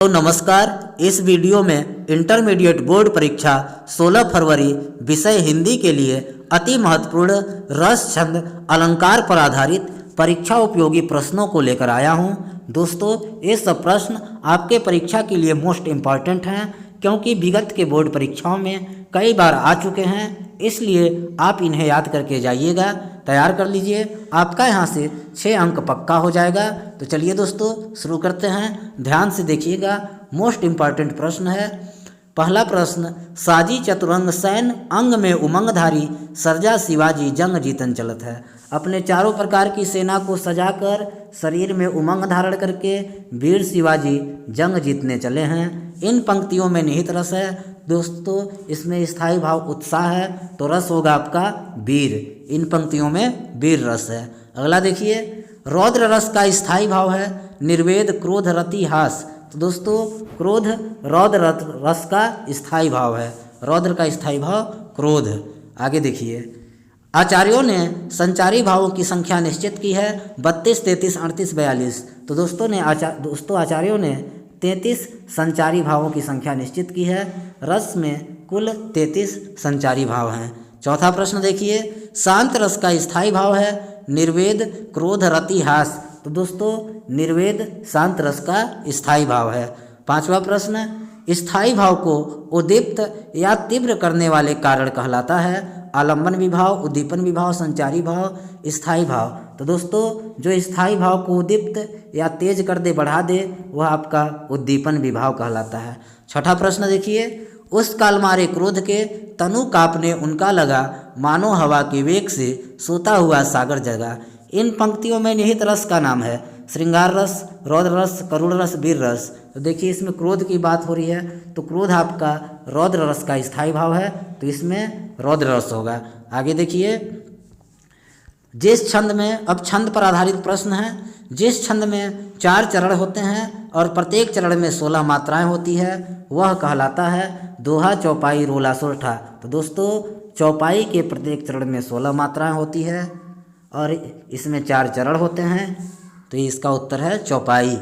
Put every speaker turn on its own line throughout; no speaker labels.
तो नमस्कार। इस वीडियो में इंटरमीडिएट बोर्ड परीक्षा 16 फरवरी विषय हिंदी के लिए अति महत्वपूर्ण रस छंद अलंकार पर आधारित परीक्षा उपयोगी प्रश्नों को लेकर आया हूं। दोस्तों, ये सब प्रश्न आपके परीक्षा के लिए मोस्ट इम्पॉर्टेंट हैं, क्योंकि विगत के बोर्ड परीक्षाओं में कई बार आ चुके हैं, इसलिए आप इन्हें याद करके जाइएगा, तैयार कर लीजिए। आपका यहाँ से 6 अंक पक्का हो जाएगा। तो चलिए दोस्तों, शुरू करते हैं। ध्यान से देखिएगा, मोस्ट इम्पॉर्टेंट प्रश्न है। पहला प्रश्न, साजी चतुरंग सैन अंग में उमंगधारी सर्जा शिवाजी जंग जीतन चलत है। अपने चारों प्रकार की सेना को सजाकर शरीर में उमंग धारण करके वीर शिवाजी जंग जीतने चले हैं। इन पंक्तियों में निहित रस है। दोस्तों, इसमें स्थायी भाव उत्साह है, तो रस होगा आपका वीर। इन पंक्तियों में वीर रस है। अगला देखिए, रौद्र रस का स्थायी भाव है निर्वेद क्रोध रति हास। तो दोस्तों, क्रोध रौद्र रस का स्थायी भाव है, रौद्र का स्थायी भाव क्रोध। आगे देखिए, आचार्यों ने संचारी भावों की संख्या निश्चित की है 32, 33, 38, 42। तो दोस्तों आचार्यों ने 33 संचारी भावों की संख्या निश्चित की है। रस में कुल 33 संचारी भाव हैं। चौथा प्रश्न देखिए, शांत रस का स्थायी भाव है निर्वेद क्रोध रति हास। तो दोस्तों, निर्वेद शांत रस का स्थायी भाव है। पांचवा प्रश्न, स्थायी भाव को उद्दीप्त या तीव्र करने वाले कारण कहलाता है। आलंबन विभाव, उद्दीपन विभाव, संचारी भाव, स्थायी भाव। तो दोस्तों, जो स्थायी भाव को उद्दीप्त या तेज कर दे, बढ़ा दे, वह आपका उद्दीपन विभाव कहलाता है। छठा प्रश्न देखिए, उस काल मारे क्रोध के तनु कांपने उनका लगा मानो हवा के वेग से सोता हुआ सागर जगा। इन पंक्तियों में निहित रस का नाम है श्रृंगार रस, रौद्र रस, करुण रस, वीर रस। तो देखिए, इसमें क्रोध की बात हो रही है, तो क्रोध आपका रौद्र रस का स्थायी भाव है, तो इसमें रौद्र रस होगा। आगे देखिए, जिस छंद में, अब छंद पर आधारित प्रश्न है, जिस छंद में 4 चरण होते हैं और प्रत्येक चरण में 16 मात्राएं होती है, वह कहलाता है दोहा, चौपाई, रोला, सोरठा। तो दोस्तों, चौपाई के प्रत्येक चरण में 16 मात्राएं होती है और इसमें 4 चरण होते हैं, तो इसका उत्तर है चौपाई।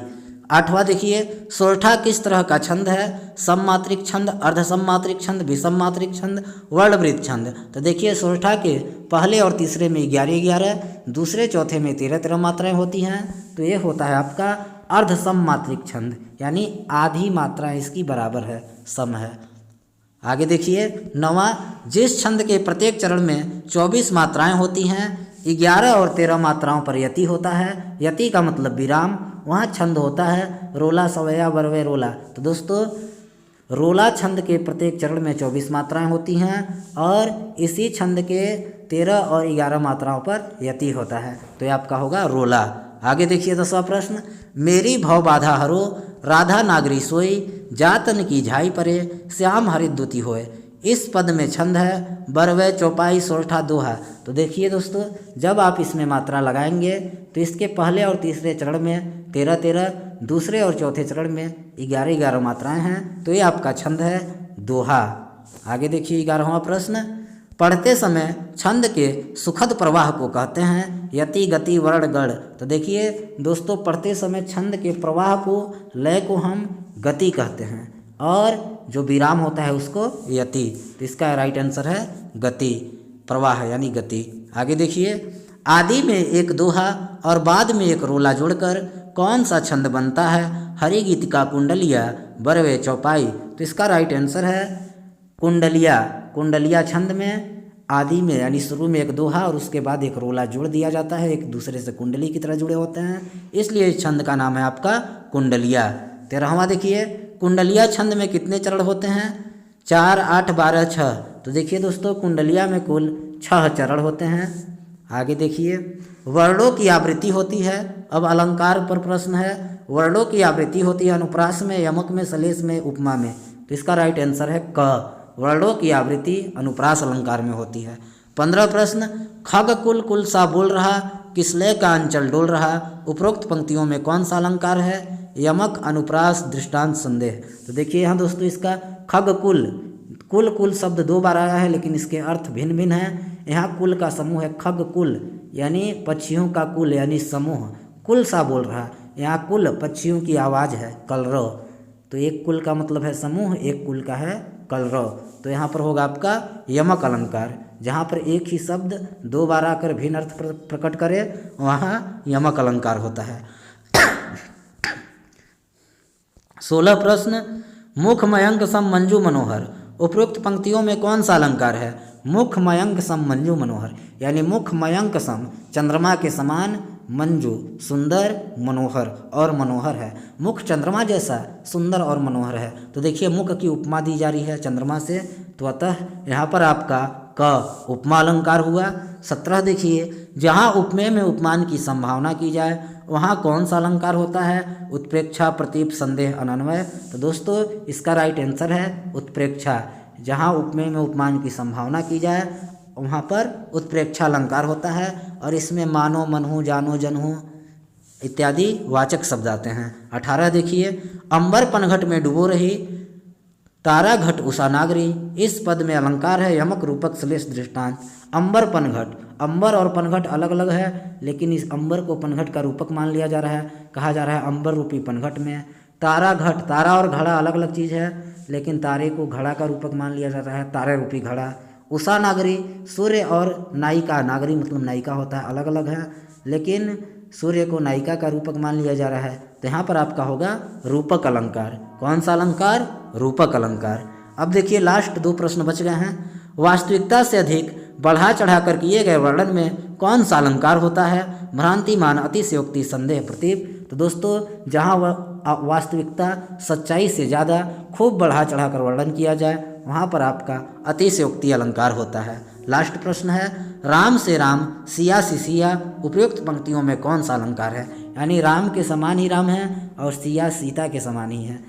आठवां देखिए, सोरठा किस तरह का छंद है? सममात्रिक छंद, अर्ध सममात्रिक छंद, विषम मात्रिक छंद, वर्णवृत्त छंद। तो देखिए, सोरठा के पहले और तीसरे में 11-11, दूसरे चौथे में 13-13 मात्राएं होती हैं, तो ये होता है आपका अर्ध सममात्रिक छंद, यानी आधी मात्रा इसकी बराबर है, सम है। आगे देखिए, 9वां, जिस छंद के प्रत्येक चरण में 24 मात्राएं होती हैं, 11 और 13 मात्राओं पर यति होता है। यति का मतलब विराम, वहाँ छंद होता है रोला, सवैया, बरवे, रोला। तो दोस्तों, रोला छंद के प्रत्येक चरण में 24 मात्राएं होती हैं और इसी छंद के 13 और 11 मात्राओं पर यति होता है, तो ये आपका होगा रोला। आगे देखिए, 10वां प्रश्न, मेरी भव बाधा हरो राधा नागरी सोई जातन की झाई परे श्याम हरित दुति होए। इस पद में छंद है बरवे, चौपाई, सोरठा, दोहा। तो देखिए दोस्तों, जब आप इसमें मात्रा लगाएंगे तो इसके पहले और तीसरे चरण में 13-13, दूसरे और चौथे चरण में 11-11 मात्राएं हैं, तो ये आपका छंद है दोहा। आगे देखिए, 11वां प्रश्न, पढ़ते समय छंद के सुखद प्रवाह को कहते हैं यति, गति, वर्ण, गढ़। तो देखिए दोस्तों, पढ़ते समय छंद के प्रवाह को, लय को हम गति कहते हैं और जो विराम होता है उसको यति। तो इसका राइट आंसर है गति, प्रवाह यानी गति। आगे देखिए, आदि में एक दोहा और बाद में एक रोला जोड़कर कौन सा छंद बनता है? हरि गीत का कुंडलिया, बरवे, चौपाई। तो इसका राइट आंसर है कुंडलिया। कुंडलिया छंद में आदि में यानी शुरू में एक दोहा और उसके बाद एक रोला जोड़ दिया जाता है, एक दूसरे से कुंडली की तरह जुड़े होते हैं, इसलिए इस छंद का नाम है आपका कुंडलिया। 13वां देखिए, कुंडलिया छंद में कितने चरण होते हैं? 4, 8, 12, 6। तो देखिए दोस्तों, कुंडलिया में कुल 6 चरण होते हैं। आगे देखिए, वर्णों की आवृत्ति होती है। अब अलंकार पर प्रश्न है, वर्णों की आवृत्ति होती है अनुप्रास में, यमक में, सलेश में, उपमा में। तो इसका राइट आंसर है क, वर्णों की आवृत्ति अनुप्रास अलंकार में होती है। 15 प्रश्न, खग कुल कुल सा बोल रहा किसलय का अंचल डोल रहा। उपरोक्त पंक्तियों में कौन सा अलंकार है? यमक, अनुप्रास, दृष्टांत, संदेह। तो देखिए यहाँ दोस्तों, इसका खग कुल, कुल कुल शब्द 2 बार आया है, लेकिन इसके अर्थ भिन्न भिन्न हैं। यहाँ कुल का समूह है खग कुल, यानी पक्षियों का कुल यानी समूह। कुल सा बोल रहा, यहाँ कुल पक्षियों की आवाज़ है, कलरव। तो एक कुल का मतलब है समूह, एक कुल का है कलरव। तो यहाँ पर होगा आपका यमक अलंकार। जहाँ पर एक ही शब्द दो बार आकर भिन्न अर्थ प्रकट करे वहाँ यमक अलंकार होता है। 16 प्रश्न, मुख मयंक सम मंजू मनोहर, उपरोक्त पंक्तियों में कौन सा अलंकार है? मुख मयंक सम मंजू मनोहर, यानी मुख मयंक सम चंद्रमा के समान, मंजू सुंदर, मनोहर और मनोहर है। मुख चंद्रमा जैसा सुंदर और मनोहर है। तो देखिए मुख की उपमा दी जा रही है चंद्रमा से, तो अतः यहाँ पर आपका क उपमा अलंकार हुआ। 17 देखिए, जहाँ उपमेय में उपमान की संभावना की जाए वहाँ कौन सा अलंकार होता है? उत्प्रेक्षा, प्रतीप, संदेह, अनन्वय। तो दोस्तों इसका राइट आंसर है उत्प्रेक्षा। जहाँ उपमेय में उपमान की संभावना की जाए वहाँ पर उत्प्रेक्षा अलंकार होता है और इसमें मानो, मनहु, जानो, जनहु इत्यादि वाचक शब्द आते हैं। 18 देखिए, अंबर पनघट में डूबो रही, तारा घट उषा नागरी, इस पद में अलंकार है यमक, रूपक, श्लेष, दृष्टांत। अंबर पनघट, अंबर और पनघट अलग अलग है, लेकिन इस अंबर को पनघट का रूपक मान लिया जा रहा है, कहा जा रहा है अंबर रूपी पनघट में। तारा घट, तारा और घड़ा अलग अलग चीज़ है, लेकिन तारे को घड़ा का रूपक मान लिया जा रहा है, तारे रूपी घड़ा। उषा नागरी, सूर्य और नायिका, नागरी मतलब नायिका होता है, अलग अलग है, लेकिन सूर्य को नायिका का रूपक मान लिया जा रहा है। तो यहाँ पर आपका होगा रूपक अलंकार। कौन सा अलंकार? रूपक अलंकार। अब देखिए लास्ट 2 प्रश्न बच गए हैं। वास्तविकता से अधिक बढ़ा चढ़ाकर किए गए वर्णन में कौन सा अलंकार होता है? भ्रांतिमान, अतिशयोक्ति, संदेह, प्रतीप। तो दोस्तों जहाँ वास्तविकता, सच्चाई से ज़्यादा खूब बढ़ा चढ़ाकर वर्णन किया जाए वहाँ पर आपका अतिशयोक्ति अलंकार होता है। लास्ट प्रश्न है, राम से राम, सिया से सिया, उपयुक्त पंक्तियों में कौन सा अलंकार है? यानी राम के समान ही राम है और सिया सीता के समान ही है।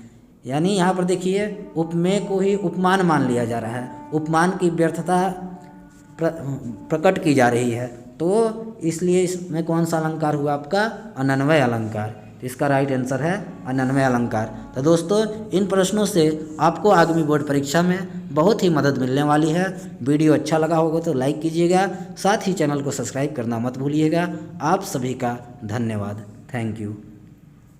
यानी यहाँ पर देखिए उपमेय को ही उपमान मान लिया जा रहा है, उपमान की व्यर्थता प्रकट की जा रही है, तो इसलिए इसमें कौन सा अलंकार हुआ आपका? अनन्वय अलंकार। तो इसका राइट आंसर है अनन्वय अलंकार। तो दोस्तों इन प्रश्नों से आपको आगामी बोर्ड परीक्षा में बहुत ही मदद मिलने वाली है। वीडियो अच्छा लगा होगा तो लाइक कीजिएगा, साथ ही चैनल को सब्सक्राइब करना मत भूलिएगा। आप सभी का धन्यवाद। Thank you.